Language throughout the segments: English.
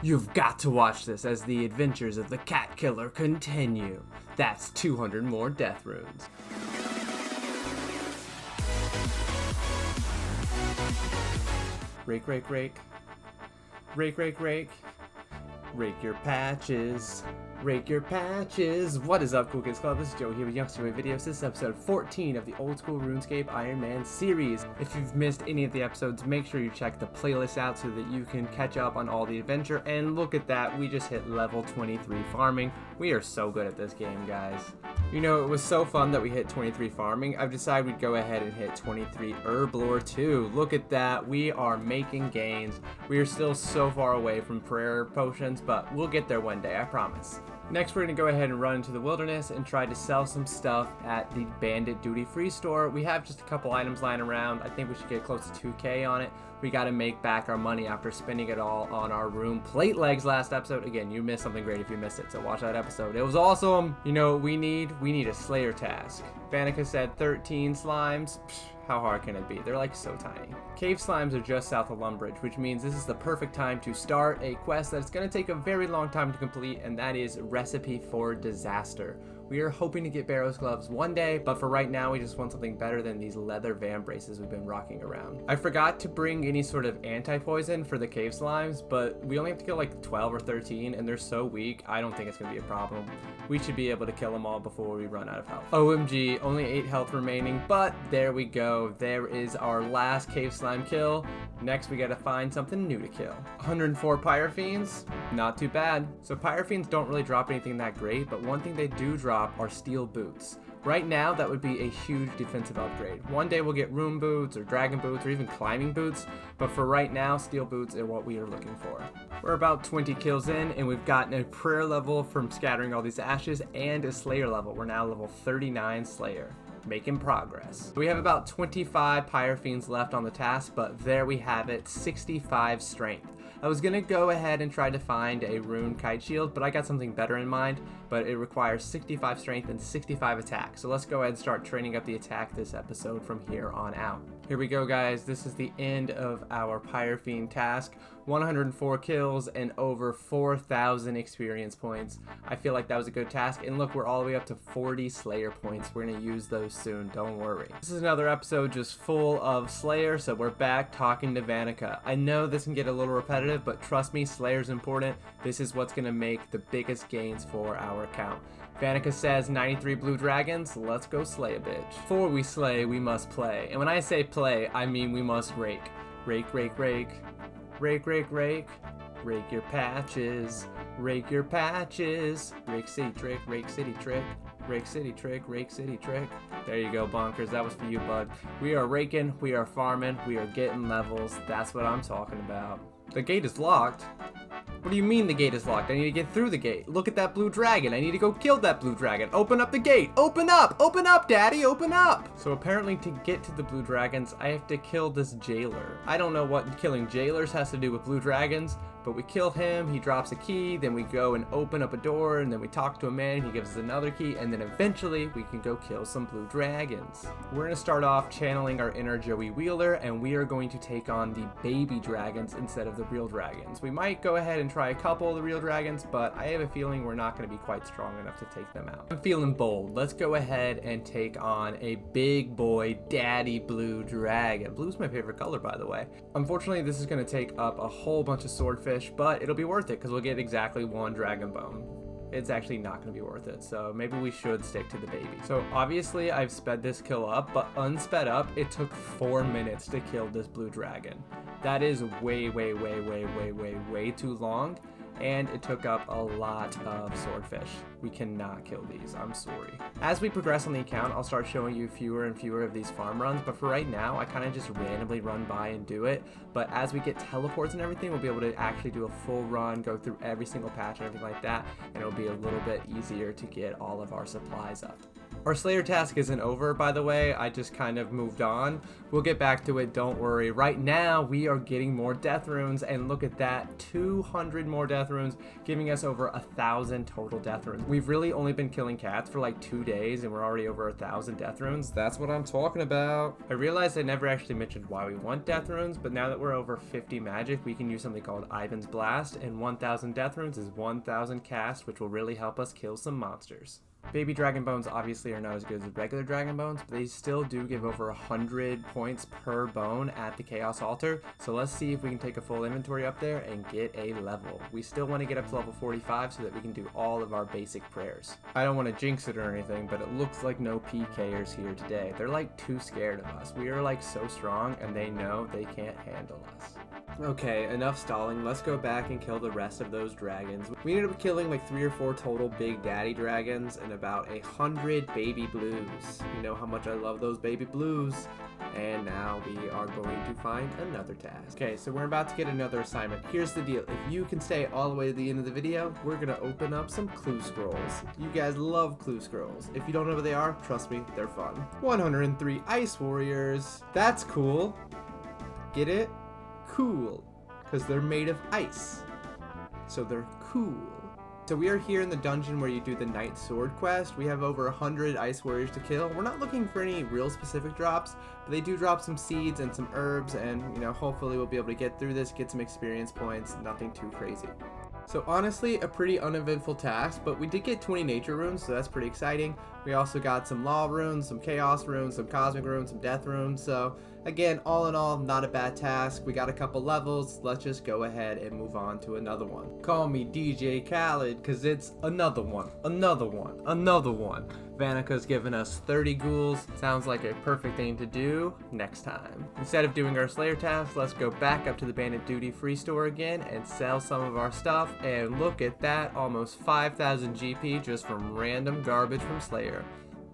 You've got to watch this as the adventures of the cat killer continue. That's 200 more death runes. Rake, rake, rake. Rake, rake, rake. Rake your patches. Rake your patches. What is up, Cool Kids Club? This is Joey here with VideosJoey Videos. This is episode 14 of the old school Runescape Ironman series. If you've missed any of the episodes, make sure you check the playlist out so that you can catch up on all the adventure. And look at that, we just hit level 23 farming. We are so good at this game, guys. You know, it was so fun that we hit 23 farming. I've decided we'd go ahead and hit 23 herb lore too. Look at that, we are making gains. We are still so far away from prayer potions, but we'll get there one day, I promise. Next, we're going to go ahead and run into the wilderness and try to sell some stuff at the Bandit Duty Free store. We have just a couple items lying around. I think we should get close to 2K on it. We got to make back our money after spending it all on our room plate legs last episode. Again, you missed something great if you missed it, so watch that episode. It was awesome. You know what we need? We need a Slayer task. Vanica said 13 slimes. How hard can it be? They're like so tiny. Cave slimes are just south of Lumbridge, which means this is the perfect time to start a quest that's going to take a very long time to complete, and that is Recipe for Disaster. We are hoping to get Barrow's gloves one day, but for right now we just want something better than these leather van braces we've been rocking around. I forgot to bring any sort of anti-poison for the cave slimes, but we only have to kill like 12 or 13 and they're so weak, I don't think it's going to be a problem. We should be able to kill them all before we run out of health. OMG, only 8 health remaining, but there we go. There is our last cave slime kill. Next we gotta find something new to kill. 104 Pyrofiends, not too bad. So Pyrofiends don't really drop anything that great, but one thing they do drop are steel boots. Right now, that would be a huge defensive upgrade. One day we'll get rune boots or dragon boots or even climbing boots, but for right now, steel boots are what we are looking for. We're about 20 kills in, and we've gotten a prayer level from scattering all these ashes and a slayer level. We're now level 39 slayer. Making progress. We have about 25 Pyrofiends left on the task, but there we have it, 65 strength. I was gonna go ahead and try to find a rune kite shield, but I got something better in mind, but it requires 65 strength and 65 attack. So let's go ahead and start training up the attack this episode from here on out. Here we go, guys. This is the end of our Pyrofiend task. 104 kills and over 4,000 experience points. I feel like that was a good task. And look, we're all the way up to 40 Slayer points. We're gonna use those soon, don't worry. This is another episode just full of Slayer, so we're back talking to Vanica. I know this can get a little repetitive, but trust me, Slayer's important. This is what's gonna make the biggest gains for our account. Vanica says 93 blue dragons, let's go slay a bitch. Before we slay, we must play. And when I say play, I mean we must rake. Rake, rake, rake. Rake, rake, rake. Rake your patches. Rake your patches. Rake city trick, rake city trick. Rake city trick, rake city trick. There you go, Bonkers. That was for you, bud. We are raking, we are farming, we are getting levels. That's what I'm talking about. The gate is locked. What do you mean the gate is locked? I need to get through the gate. Look at that blue dragon. I need to go kill that blue dragon. Open up the gate. Open up! Open up, daddy! Open up! So apparently to get to the blue dragons, I have to kill this jailer. I don't know what killing jailers has to do with blue dragons, but we kill him, he drops a key, then we go and open up a door, and then we talk to a man, he gives us another key, and then eventually we can go kill some blue dragons. We're gonna start off channeling our inner Joey Wheeler, and we are going to take on the baby dragons instead of the real dragons. We might go ahead and try a couple of the real dragons, but I have a feeling we're not gonna be quite strong enough to take them out. I'm feeling bold. Let's go ahead and take on a big boy daddy blue dragon. Blue's my favorite color, by the way. Unfortunately, this is gonna take up a whole bunch of swordfish, but it'll be worth it because we'll get exactly 1 dragon bone. It's actually not going to be worth it, so maybe we should stick to the baby. So obviously I've sped this kill up, but unsped up, it took 4 minutes to kill this blue dragon. That is way too long, and it took up a lot of swordfish. We cannot kill these, I'm sorry. As we progress on the account, I'll start showing you fewer and fewer of these farm runs, but for right now, I kind of just randomly run by and do it. But as we get teleports and everything, we'll be able to actually do a full run, go through every single patch and everything like that, and it'll be a little bit easier to get all of our supplies up. Our Slayer task isn't over, by the way. I just kind of moved on. We'll get back to it, don't worry. Right now, we are getting more death runes, and look at that, 200 more death runes, giving us over 1,000 total death runes. We've really only been killing cats for like 2 days, and we're already over 1,000 death runes. That's what I'm talking about. I realized I never actually mentioned why we want death runes, but now that we're over 50 magic, we can use something called Ivan's Blast, and 1,000 death runes is 1,000 cast, which will really help us kill some monsters. Baby dragon bones obviously are not as good as regular dragon bones, but they still do give over 100 points per bone at the Chaos Altar. So let's see if we can take a full inventory up there and get a level. We still want to get up to level 45 so that we can do all of our basic prayers. I don't want to jinx it or anything, but it looks like no PKers here today. They're like too scared of us. We are like so strong and they know they can't handle us. Okay, enough stalling. Let's go back and kill the rest of those dragons. We ended up killing like 3 or 4 total big daddy dragons and about 100 baby blues. You know how much I love those baby blues. And now we are going to find another task. Okay, so we're about to get another assignment. Here's the deal. If you can stay all the way to the end of the video, we're gonna open up some clue scrolls. You guys love clue scrolls. If you don't know what they are, trust me, they're fun. 103 ice warriors. That's cool. Get it? Cool, because they're made of ice, so they're cool. So we are here in the dungeon where you do the Knight Sword quest. We have over 100 ice warriors to kill. We're not looking for any real specific drops, but they do drop some seeds and some herbs, and you know, hopefully we'll be able to get through this, get some experience points, nothing too crazy. So honestly, a pretty uneventful task, but we did get 20 nature runes, so that's pretty exciting. We also got some law runes, some chaos runes, some cosmic runes, some death runes. So again, all in all, not a bad task. We got a couple levels. Let's just go ahead and move on to another one. Call me DJ Khaled, cause it's another one, another one, another one. Vanika's given us 30 ghouls. Sounds like a perfect thing to do next time. Instead of doing our Slayer task, let's go back up to the Bandit Duty free store again and sell some of our stuff. And look at that, almost 5,000 GP just from random garbage from Slayer.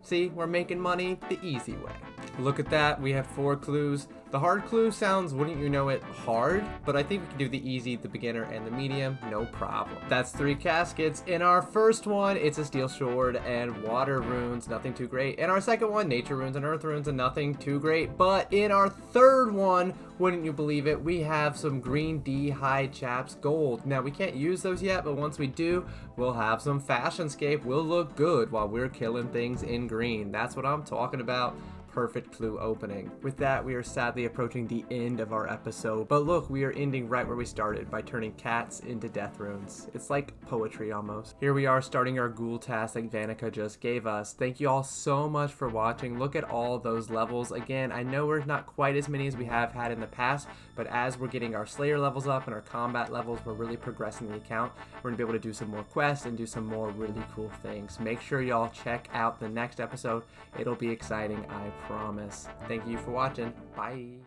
See, we're making money the easy way. Look at that, we have 4 clues. The hard clue sounds, wouldn't you know it, hard, but I think we can do the easy, the beginner, and the medium, no problem. That's 3 caskets. In our first one, it's a steel sword and water runes, nothing too great. In our second one, nature runes and earth runes and nothing too great. But in our third one, wouldn't you believe it, we have some green D high chaps gold. Now we can't use those yet, but once we do, we'll have some fashionscape. We'll look good while we're killing things in green. That's what I'm talking about. Perfect clue opening. With that, we are sadly approaching the end of our episode, but look, we are ending right where we started by turning cats into death runes. It's like poetry almost. Here we are starting our ghoul task like Vanika just gave us. Thank you all so much for watching. Look at all those levels. Again, I know we're not quite as many as we have had in the past, but as we're getting our Slayer levels up and our combat levels, we're really progressing the account. We're gonna be able to do some more quests and do some more really cool things. Make sure y'all check out the next episode. It'll be exciting, I promise. Thank you for watching. Bye.